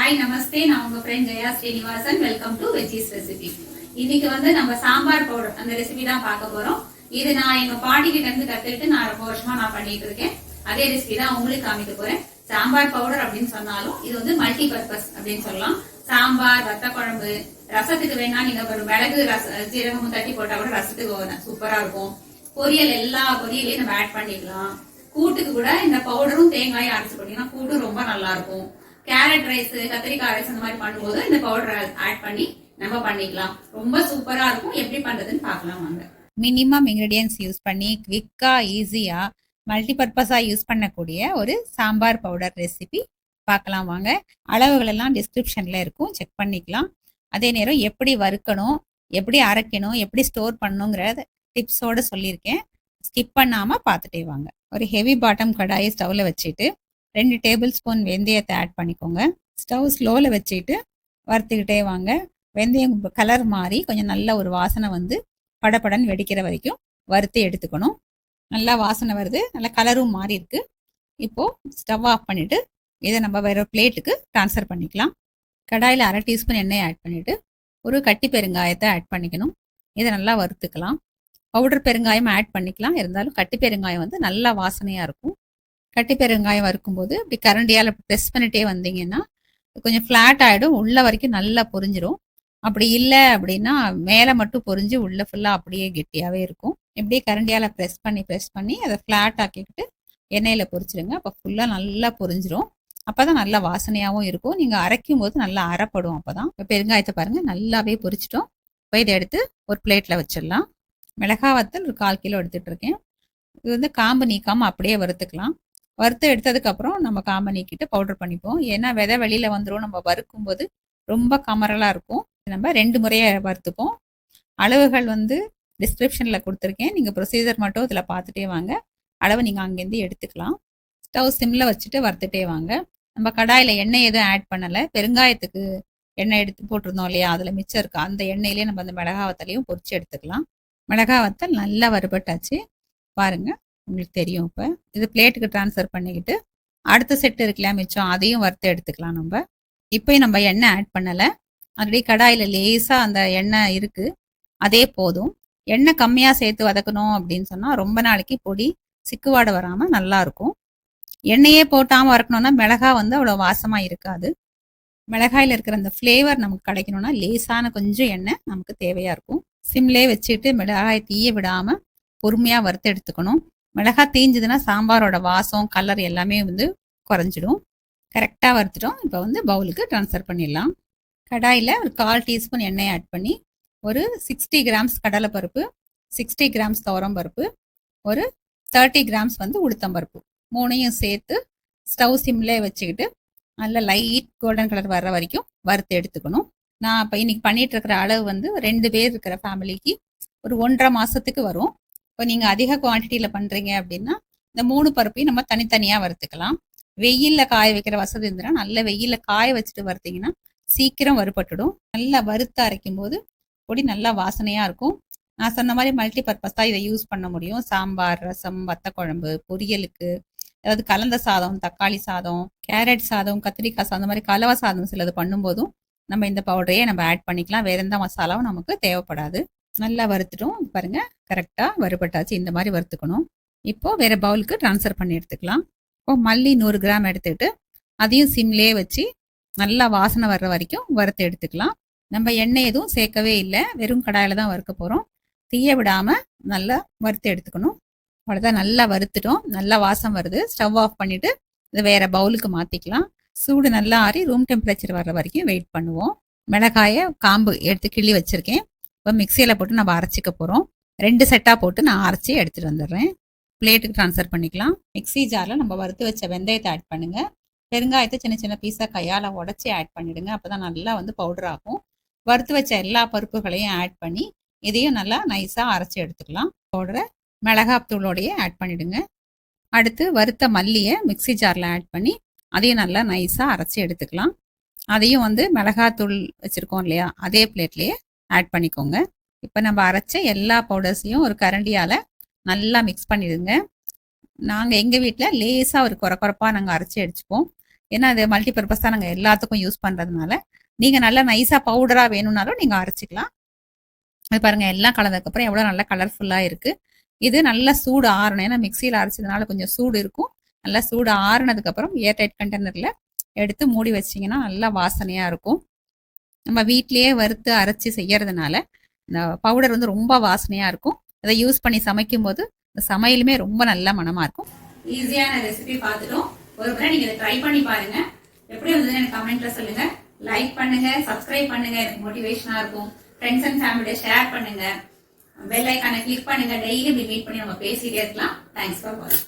Hi நமஸ்தே, நான் உங்க friend Jaya Srinivasan. Welcome to veggies recipe. இன்னைக்கு வந்து நம்ம சாம்பார் பவுடர் அந்த ரெசிபி தான் பார்க்க போறோம். இது நான் எங்க பாட்டி கிட்ட இருந்து கத்துக்கிட்டு நான் ரொம்ப வருஷமா நான் பண்ணிட்டு இருக்கேன். அதே ரெசிபி தான் உங்களுக்கு காமிக்க போறேன். சாம்பார் பவுடர் அப்படின்னு சொன்னாலும் இது வந்து மல்டி பர்பஸ் அப்படின்னு சொல்லலாம். சாம்பார், வத்த குழம்பு, ரசத்துக்கு வேணா நீங்க ஒரு மிளகு ஜீரகமும் தட்டி போட்டா கூட ரசத்துக்கு சூப்பரா இருக்கும். பொரியல் எல்லா பொரியலையும் நம்ம ஆட் பண்ணிக்கலாம். கூட்டுக்கு கூட இந்த பவுடரும் தேங்காயும் அரைச்சு போட்டீங்கன்னா கூட்டு ரொம்ப நல்லா இருக்கும். கேரட் ரைஸ், கத்திரிக்காய் ரைஸ் அந்த மாதிரி பண்ணும்போது இந்த பவுடர் ஆட் பண்ணி நம்ம பண்ணிக்கலாம். ரொம்ப சூப்பரா இருக்கும். எப்படி பண்றதுன்னு பார்க்கலாம் வாங்க. மினிமம் இன்கிரீடியன்ஸ் யூஸ் பண்ணி குவிக்கா ஈஸியா மல்டிபர்பஸா யூஸ் பண்ணக்கூடிய ஒரு சாம்பார் பவுடர் ரெசிபி பார்க்கலாம் வாங்க. அளவுகள் எல்லாம் டிஸ்கிரிப்ஷன்ல இருக்கும், செக் பண்ணிக்கலாம். அதே நேரம் எப்படி வறுக்கணும், எப்படி அரைக்கணும், எப்படி ஸ்டோர் பண்ணணுங்கிற டிப்ஸோட சொல்லியிருக்கேன். ஸ்கிப் பண்ணாம பார்த்துட்டே வாங்க. ஒரு ஹெவி பாட்டம் கடாயை ஸ்டவ்ல வச்சுட்டு 2 டேபிள் ஸ்பூன் வெந்தயத்தை ஆட் பண்ணிக்கோங்க. ஸ்டவ் ஸ்லோவில் வச்சுட்டு வறுத்துக்கிட்டே வாங்க. வெந்தயம் கலர் மாறி கொஞ்சம் நல்ல ஒரு வாசனை வந்து படப்படன்னு வெடிக்கிற வரைக்கும் வறுத்து எடுத்துக்கணும். நல்லா வாசனை வருது, நல்லா கலரும் மாறி இருக்கு. இப்போது ஸ்டவ் ஆஃப் பண்ணிவிட்டு இதை நம்ம வேற பிளேட்டுக்கு ட்ரான்ஸ்ஃபர் பண்ணிக்கலாம். கடாயில் 1/2 டீஸ்பூன் எண்ணெய் ஆட் பண்ணிவிட்டு ஒரு கட்டி பெருங்காயத்தை ஆட் பண்ணிக்கணும். இதை நல்லா வறுத்துக்கலாம். பவுடர் பெருங்காயம் ஆட் பண்ணிக்கலாம், இருந்தாலும் கட்டி பெருங்காயம் வந்து நல்லா வாசனையாக இருக்கும். கட்டி பெருங்காயம் வறுக்கும்போது இப்படி கரண்டியால் ப்ரெஸ் பண்ணிட்டே வந்தீங்கன்னா கொஞ்சம் ஃப்ளாட் ஆகிடும், உள்ள வரைக்கும் நல்லா பொரிஞ்சிடும். அப்படி இல்லை அப்படின்னா மேலே மட்டும் பொரிஞ்சு உள்ள ஃபுல்லாக அப்படியே கெட்டியாகவே இருக்கும். இப்படியே கரண்டியால் ப்ரெஸ் பண்ணி அதை ஃப்ளாட் ஆக்கிக்கிட்டு எண்ணெயில் பொரிச்சிடுங்க. அப்போ ஃபுல்லாக நல்லா பொரிஞ்சிடும். அப்போ தான் நல்லா வாசனையாகவும் இருக்கும். நீங்கள் அரைக்கும் போது நல்லா அரைப்படும். அப்போ தான் இப்போ பெருங்காயத்தை பாருங்கள் நல்லாவே பொரிச்சிட்டோம். இப்போ இதை எடுத்து ஒரு பிளேட்டில் வச்சிடலாம். மிளகா வத்தல் ஒரு 1/4 கிலோ எடுத்துகிட்டு இருக்கேன். இது வந்து காம்பு நீக்காமல் அப்படியே வறுத்துக்கலாம். வறுத்து எடுத்ததுக்கப்புறம் நம்ம காம்பை நீக்கிட்டு பவுடர் பண்ணிப்போம். ஏன்னா விதை வெளியில் வந்துடும். நம்ம வறுக்கும் போது ரொம்ப கமரலாக இருக்கும். நம்ம 2 முறையாக வறுத்துப்போம். அளவுகள் வந்து டிஸ்கிரிப்ஷனில் கொடுத்துருக்கேன். நீங்கள் ப்ரொசீஜர் மட்டும் இதில் பார்த்துட்டே வாங்க. அளவு நீங்கள் அங்கேருந்து எடுத்துக்கலாம். ஸ்டவ் சிம்மில் வச்சுட்டு வறுத்துட்டே வாங்க. நம்ம கடாயில் எண்ணெய் எதுவும் ஆட் பண்ணலை. பெருங்காயத்துக்கு எண்ணெய் எடுத்து போட்டிருந்தோம் இல்லையா, அதில் மிச்சம் இருக்குது. அந்த எண்ணெயிலே நம்ம அந்த மிளகா வத்தலையும் பொரிச்சு எடுத்துக்கலாம். மிளகா வத்தல் நல்லா வறுபட்டாச்சு பாருங்கள், உங்களுக்கு தெரியும். இப்போ இது பிளேட்டுக்கு ட்ரான்ஸ்ஃபர் பண்ணிக்கிட்டு அடுத்த செட்டு இருக்குல்ல மிச்சம், அதையும் வறுத்து எடுத்துக்கலாம். இப்போயும் நம்ம எண்ணெய் ஆட் பண்ணலை. ஆல்ரெடி கடாயில் லேசாக அந்த எண்ணெய் இருக்குது, அதே போதும். எண்ணெய் கம்மியாக சேர்த்து வதக்கணும் அப்படின்னு சொன்னால் ரொம்ப நாளைக்கு பொடி சிக்குவாடை வராமல் நல்லாயிருக்கும். எண்ணெயே போட்டாமல் வறுக்கணும்னா மிளகா வந்து அவ்வளோ வாசமாக இருக்காது. மிளகாயில் இருக்கிற அந்த ஃப்ளேவர் நமக்கு கிடைக்கணும்னா லேசான கொஞ்சம் எண்ணெய் நமக்கு தேவையாக இருக்கும். சிம்லே வச்சுட்டு மிளகாய் தீய விடாமல் பொறுமையாக வறுத்து எடுத்துக்கணும். மிளகாய் தீஞ்சதுன்னா சாம்பாரோட வாசம், கலர் எல்லாமே வந்து குறைஞ்சிடும். கரெக்டாக வறுத்துட்டோம். இப்போ வந்து பவுலுக்கு ட்ரான்ஸ்ஃபர் பண்ணிடலாம். கடாயில் ஒரு 1/4 டீஸ்பூன் எண்ணெய் ஆட் பண்ணி ஒரு 60 கிராம்ஸ் கடலைப்பருப்பு, 60 கிராம்ஸ் துவரம் பருப்பு, ஒரு 30 கிராம்ஸ் வந்து உளுத்தம் பருப்பு, 3ஐயும் சேர்த்து ஸ்டவ் சிம்லே வச்சுக்கிட்டு நல்லா லைட் கோல்டன் கலர் வர்ற வரைக்கும் வறுத்து எடுத்துக்கணும். நான் இப்போ இன்னைக்கு பண்ணிட்டு இருக்கிற அளவு வந்து 2 பேர் இருக்கிற ஃபேமிலிக்கு ஒரு 1.5 மாதத்துக்கு வரும். இப்போ நீங்கள் அதிக குவான்டிட்டியில் பண்ணுறீங்க அப்படின்னா இந்த 3 பருப்பையும் நம்ம தனித்தனியாக வறுத்துக்கலாம். வெயிலில் காய வைக்கிற வசதி இருந்ததுன்னா நல்ல வெயிலில் காய வச்சுட்டு வறுத்தீங்கன்னா சீக்கிரம் வறுபட்டுடும். நல்லா வறுத்து அரைக்கும் போது பொடி நல்லா வாசனையாக இருக்கும். நான் சொன்ன மாதிரி மல்டி பர்பஸ் தான் இதை யூஸ் பண்ண முடியும். சாம்பார், ரசம், வத்த குழம்பு, பொரியலுக்கு, அதாவது கலந்த சாதம், தக்காளி சாதம், கேரட் சாதம், கத்திரிக்காய் சாதம், அந்த மாதிரி கலவை சாதம் சிலது பண்ணும்போதும் நம்ம இந்த பவுடரையே நம்ம ஆட் பண்ணிக்கலாம். வேற எந்த மசாலாவும் நமக்கு தேவைப்படாது. நல்லா வறுத்துட்டோம் பாருங்க, கரெக்டாக வறுபட்டாச்சு. இந்த மாதிரி வறுத்துக்கணும். இப்போ வேற பவுலுக்கு ட்ரான்ஸ்ஃபர் பண்ணி எடுத்துக்கலாம். இப்போ மல்லி 100 கிராம் எடுத்துக்கிட்டு அதையும் சிம்லேயே வச்சு நல்லா வாசனை வர்ற வரைக்கும் வறுத்து எடுத்துக்கலாம். நம்ம எண்ணெய் எதுவும் சேர்க்கவே இல்லை, வெறும் கடாயில் தான் வறுக்க போகிறோம். தீய விடாமல் நல்லா வறுத்து எடுத்துக்கணும். அவ்வளோதான், நல்லா வறுத்துட்டோம். நல்லா வாசம் வருது. ஸ்டவ் ஆஃப் பண்ணிவிட்டு இதை வேற பவுலுக்கு மாற்றிக்கலாம். சூடு நல்லா ஆறி ரூம் டெம்பரேச்சர் வர்ற வரைக்கும் வெயிட் பண்ணுவோம். மிளகாயை காம்பு எடுத்து கிள்ளி வச்சுருக்கேன். இப்போ மிக்சியில் போட்டு நம்ம அரைச்சிக்க போகிறோம். 2 செட்டாக போட்டு நான் அரைச்சி எடுத்துகிட்டு வந்துடுறேன். பிளேட்டுக்கு ட்ரான்ஸ்ஃபர் பண்ணிக்கலாம். மிக்சி ஜாரில் நம்ம வறுத்து வச்ச வெந்தயத்தை ஆட் பண்ணுங்கள். பெருங்காயத்தை சின்ன சின்ன பீஸாக கையால் உடச்சி ஆட் பண்ணிவிடுங்க. அப்போ தான் நல்லா வந்து பவுடர் ஆகும். வறுத்து வச்ச எல்லா பருப்புகளையும் ஆட் பண்ணி இதையும் நல்லா நைஸாக அரைச்சி எடுத்துக்கலாம். பவுடரை மிளகாத்தூளோடையே ஆட் பண்ணிவிடுங்க. அடுத்து வறுத்த மல்லியை மிக்சி ஜாரில் ஆட் பண்ணி அதையும் நல்லா நைஸாக அரைச்சி எடுத்துக்கலாம். அதையும் வந்து மிளகாத்தூள் வச்சுருக்கோம் இல்லையா, அதே பிளேட்லேயே ஆட் பண்ணிக்கோங்க. இப்போ நம்ம அரைச்ச எல்லா பவுடர்ஸையும் ஒரு கரண்டியால் நல்லா மிக்ஸ் பண்ணிடுங்க. நாங்கள் எங்கள் வீட்டில் லேசாக ஒரு குறப்பாக நாங்கள் அரைச்சி அடிச்சுப்போம். ஏன்னா அது மல்டிபர்பஸ் தான் நாங்கள் எல்லாத்துக்கும் யூஸ் பண்ணுறதுனால. நீங்கள் நல்லா நைஸாக பவுடராக வேணும்னாலும் நீங்கள் அரைச்சிக்கலாம். அது பாருங்கள் எல்லாம் கலந்ததுக்கப்புறம் எவ்வளோ நல்லா கலர்ஃபுல்லாக இருக்குது. இது நல்லா சூடு ஆறணும். ஏன்னா மிக்சியில் அரைச்சதுனால கொஞ்சம் சூடு இருக்கும். நல்லா சூடு ஆறுனதுக்கப்புறம் ஏர்டைட் கண்டெய்னரில் எடுத்து மூடி வச்சிங்கன்னா நல்லா வாசனையாக இருக்கும். நம்ம வீட்லேயே வறுத்து அரைச்சி செய்யறதுனால இந்த பவுடர் வந்து ரொம்ப வாசனையாக இருக்கும். அதை யூஸ் பண்ணி சமைக்கும் போது சமையலுமே ரொம்ப நல்ல மனமாக இருக்கும். ஈஸியான ரெசிபி பார்த்துட்டோம். ஒரு முறை நீங்க இதை ட்ரை பண்ணி பாருங்க. எப்படி வந்ததுன்னு எனக்கு கமெண்ட்ல சொல்லுங்க. லைக் பண்ணுங்க, சப்ஸ்கிரைப் பண்ணுங்க, எனக்கு மோட்டிவேஷனா இருக்கும். ஃப்ரெண்ட்ஸ் அண்ட் ஃபேமிலியோட ஷேர் பண்ணுங்க. பெல் ஐக்கானை கிளிக் பண்ணுங்க. டெய்லி மீட் பண்ணி நம்ம பேசிட்டே இருக்கலாம். தேங்க்ஸ் ஃபார் வாட்சிங்.